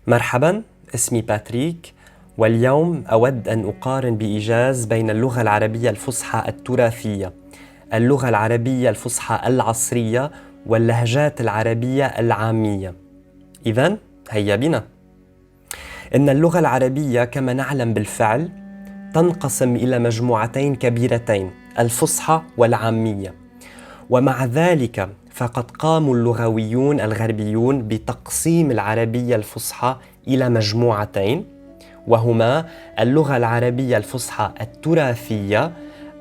مرحبا، اسمي باتريك، واليوم أود أن أقارن بإيجاز بين اللغة العربية الفصحى التراثية، اللغة العربية الفصحى العصرية، واللهجات العربية العامية. إذن هيا بنا. إن اللغة العربية كما نعلم بالفعل تنقسم إلى مجموعتين كبيرتين، الفصحى والعامية. ومع ذلك فقد قام اللغويون الغربيون بتقسيم العربية الفصحى إلى مجموعتين، وهما اللغة العربية الفصحى التراثية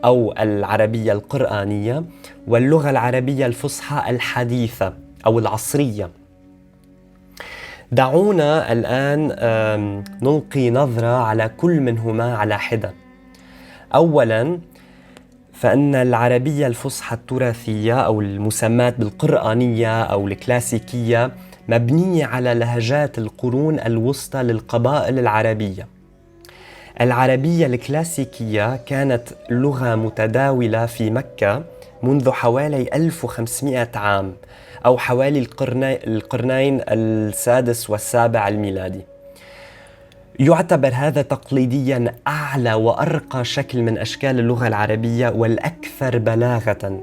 أو العربية القرآنية، واللغة العربية الفصحى الحديثة أو العصرية. دعونا الآن نلقي نظرة على كل منهما على حدة. أولاً، فإن العربية الفصحى التراثية أو المسماة بالقرآنية أو الكلاسيكية مبنية على لهجات القرون الوسطى للقبائل العربية. العربية الكلاسيكية كانت لغة متداولة في مكة منذ حوالي 1500 عام أو حوالي القرنين السادس والسابع الميلادي. يعتبر هذا تقليدياً أعلى وأرقى شكل من أشكال اللغة العربية والأكثر بلاغة،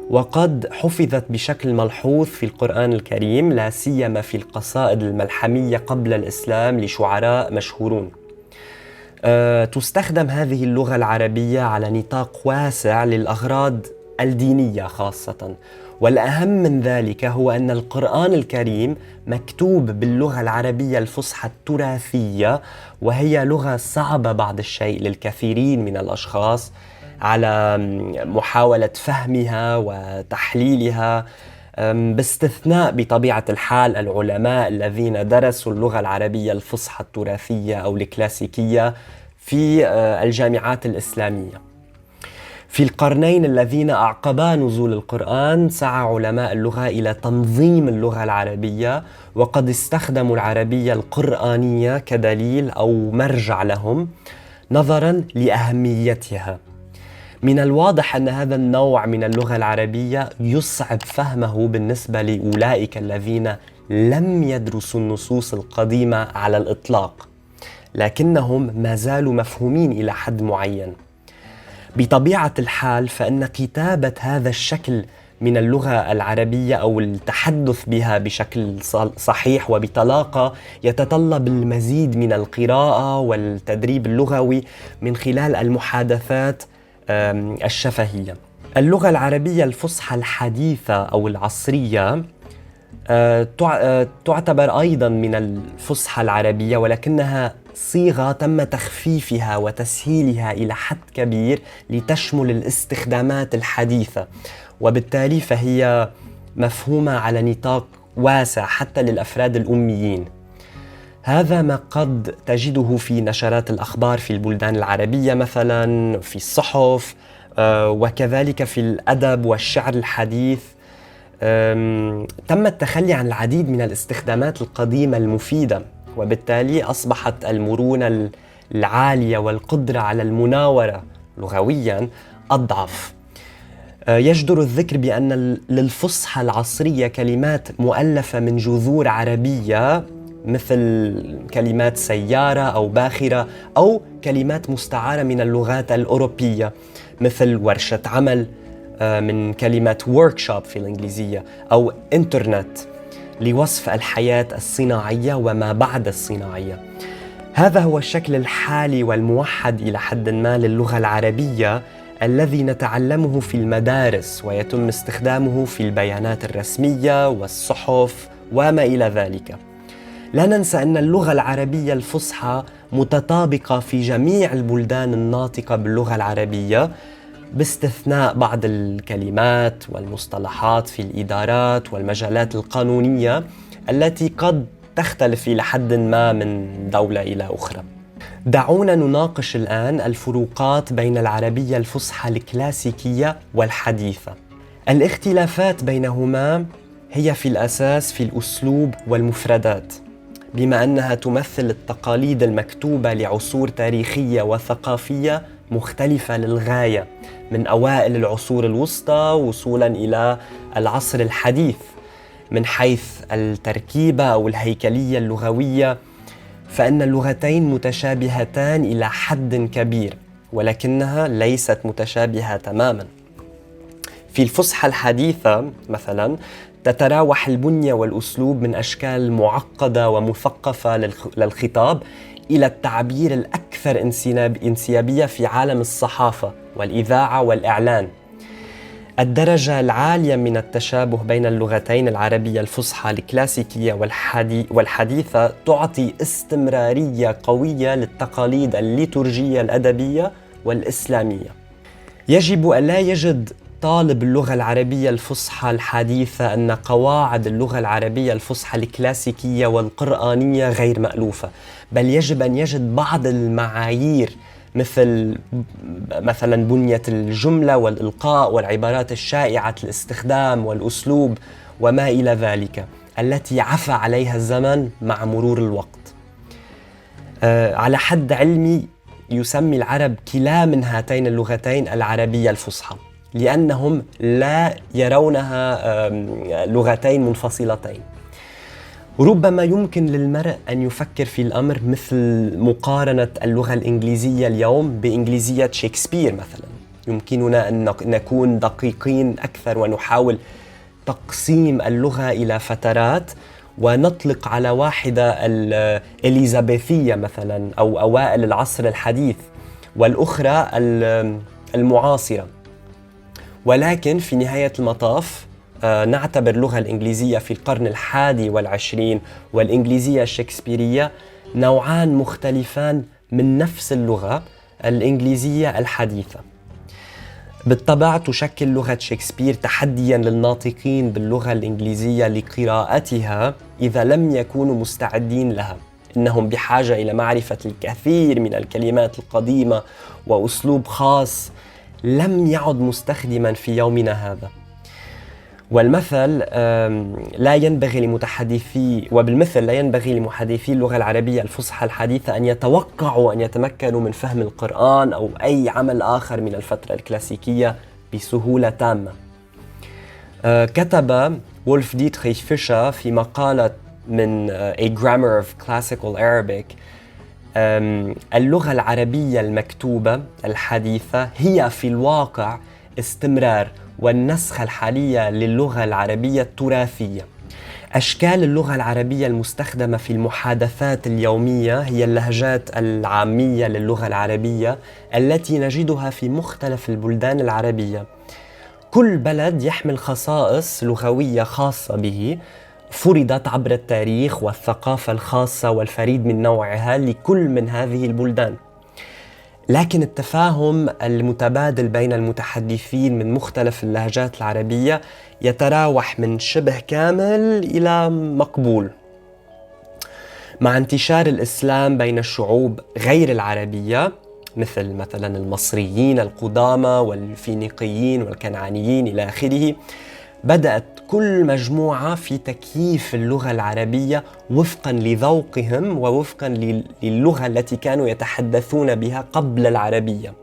وقد حفظت بشكل ملحوظ في القرآن الكريم، لا سيما في القصائد الملحمية قبل الإسلام لشعراء مشهورون. تستخدم هذه اللغة العربية على نطاق واسع للأغراض الدينية خاصة، والأهم من ذلك هو أن القرآن الكريم مكتوب باللغة العربية الفصحى التراثية، وهي لغة صعبة بعض الشيء للكثيرين من الأشخاص على محاولة فهمها وتحليلها، باستثناء بطبيعة الحال العلماء الذين درسوا اللغة العربية الفصحى التراثية أو الكلاسيكية في الجامعات الإسلامية. في القرنين الذين أعقبا نزول القرآن سعى علماء اللغة إلى تنظيم اللغة العربية، وقد استخدموا العربية القرآنية كدليل أو مرجع لهم نظراً لأهميتها. من الواضح أن هذا النوع من اللغة العربية يصعب فهمه بالنسبة لأولئك الذين لم يدرسوا النصوص القديمة على الإطلاق، لكنهم ما زالوا مفهومين إلى حد معين. بطبيعة الحال فإن كتابة هذا الشكل من اللغة العربية أو التحدث بها بشكل صحيح وبطلاقة يتطلب المزيد من القراءة والتدريب اللغوي من خلال المحادثات الشفهية. اللغة العربية الفصحى الحديثة أو العصرية تعتبر أيضا من الفصحى العربية، ولكنها صيغة تم تخفيفها وتسهيلها إلى حد كبير لتشمل الاستخدامات الحديثة، وبالتالي فهي مفهومة على نطاق واسع حتى للأفراد الأميين. هذا ما قد تجده في نشرات الأخبار في البلدان العربية مثلا، في الصحف، وكذلك في الأدب والشعر الحديث. تم التخلي عن العديد من الاستخدامات القديمة المفيدة، وبالتالي أصبحت المرونة العالية والقدرة على المناورة لغوياً أضعف. يجدر الذكر بأن للفصحى العصرية كلمات مؤلفة من جذور عربية مثل كلمات سيارة أو باخرة، أو كلمات مستعارة من اللغات الأوروبية مثل ورشة عمل من كلمة workshop في الإنجليزية، أو إنترنت لوصف الحياة الصناعية وما بعد الصناعية. هذا هو الشكل الحالي والموحد إلى حد ما للغة العربية الذي نتعلمه في المدارس ويتم استخدامه في البيانات الرسمية والصحف وما إلى ذلك. لا ننسى أن اللغة العربية الفصحى متطابقة في جميع البلدان الناطقة باللغة العربية، باستثناء بعض الكلمات والمصطلحات في الإدارات والمجالات القانونية التي قد تختلف إلى حد ما من دولة إلى أخرى. دعونا نناقش الآن الفروقات بين العربية الفصحى الكلاسيكية والحديثة. الاختلافات بينهما هي في الأساس في الأسلوب والمفردات، بما أنها تمثل التقاليد المكتوبة لعصور تاريخية وثقافية مختلفة للغاية، من أوائل العصور الوسطى وصولاً إلى العصر الحديث. من حيث التركيبة أو الهيكلية اللغوية فإن اللغتين متشابهتان إلى حد كبير، ولكنها ليست متشابهة تماماً. في الفصحى الحديثة مثلاً تتراوح البنية والأسلوب من أشكال معقدة ومثقفة للخطاب إلى التعبير الأكثر انسيابية في عالم الصحافة والإذاعة والإعلان. الدرجة العالية من التشابه بين اللغتين العربية الفصحى الكلاسيكية والحديثة تعطي استمرارية قوية للتقاليد الليتورجية الأدبية والإسلامية. يجب أن لا يجد طالب اللغة العربية الفصحى الحديثة أن قواعد اللغة العربية الفصحى الكلاسيكية والقرآنية غير مألوفة، بل يجب أن يجد بعض المعايير مثلا بنية الجملة والإلقاء والعبارات الشائعة الاستخدام والأسلوب وما إلى ذلك، التي عفى عليها الزمن مع مرور الوقت. على حد علمي يسمي العرب كلا من هاتين اللغتين العربية الفصحى، لأنهم لا يرونها لغتين منفصلتين. ربما يمكن للمرء أن يفكر في الأمر مثل مقارنة اللغة الإنجليزية اليوم بإنجليزية شكسبير مثلا. يمكننا أن نكون دقيقين أكثر ونحاول تقسيم اللغة إلى فترات ونطلق على واحدة الإليزابيثية مثلا أو أوائل العصر الحديث، والأخرى المعاصرة. ولكن في نهاية المطاف نعتبر اللغة الإنجليزية في القرن 21 والإنجليزية الشكسبيرية نوعان مختلفان من نفس اللغة الإنجليزية الحديثة. بالطبع تشكل لغة شكسبير تحدياً للناطقين باللغة الإنجليزية لقراءتها إذا لم يكونوا مستعدين لها. إنهم بحاجة إلى معرفة الكثير من الكلمات القديمة وأسلوب خاص لم يعد مستخدماً في يومنا هذا. وبالمثل لا ينبغي لمحدثي اللغة العربية الفصحى الحديثة أن يتوقعوا أن يتمكنوا من فهم القرآن أو أي عمل آخر من الفترة الكلاسيكية بسهولة تامة. كتب وولف ديتريخ فيشر في مقالة من A Grammar of Classical Arabic: اللغة العربية المكتوبة الحديثة هي في الواقع استمرار والنسخة الحالية للغة العربية التراثية. أشكال اللغة العربية المستخدمة في المحادثات اليومية هي اللهجات العامية للغة العربية التي نجدها في مختلف البلدان العربية. كل بلد يحمل خصائص لغوية خاصة به فرضت عبر التاريخ والثقافة الخاصة والفريد من نوعها لكل من هذه البلدان. لكن التفاهم المتبادل بين المتحدثين من مختلف اللهجات العربية يتراوح من شبه كامل إلى مقبول. مع انتشار الإسلام بين الشعوب غير العربية مثلا المصريين القدامى والفينيقيين والكنعانيين إلى آخره، بدأت كل مجموعة في تكييف اللغة العربية وفقاً لذوقهم ووفقاً للغة التي كانوا يتحدثون بها قبل العربية.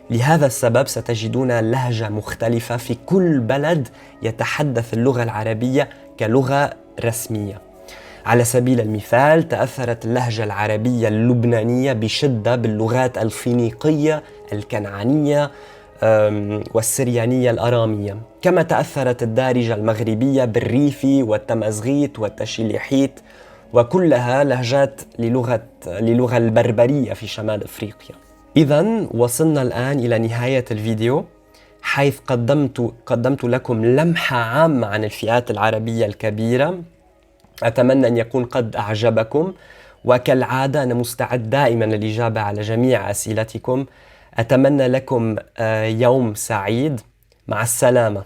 لهذا السبب ستجدون لهجة مختلفة في كل بلد يتحدث اللغة العربية كلغة رسمية. على سبيل المثال تأثرت اللهجة العربية اللبنانية بشدة باللغات الفينيقية الكنعانية والسريانية الأرامية، كما تأثرت الدارجة المغربية بالريفي والتمازغيت والتشيليحيت، وكلها لهجات للغة البربرية في شمال أفريقيا. إذن وصلنا الآن إلى نهاية الفيديو، حيث قدمت لكم لمحة عامة عن الفئات العربية الكبيرة. أتمنى أن يكون قد أعجبكم، وكالعادة أنا مستعد دائما للإجابة على جميع أسئلتكم. أتمنى لكم يوم سعيد. مع السلامة.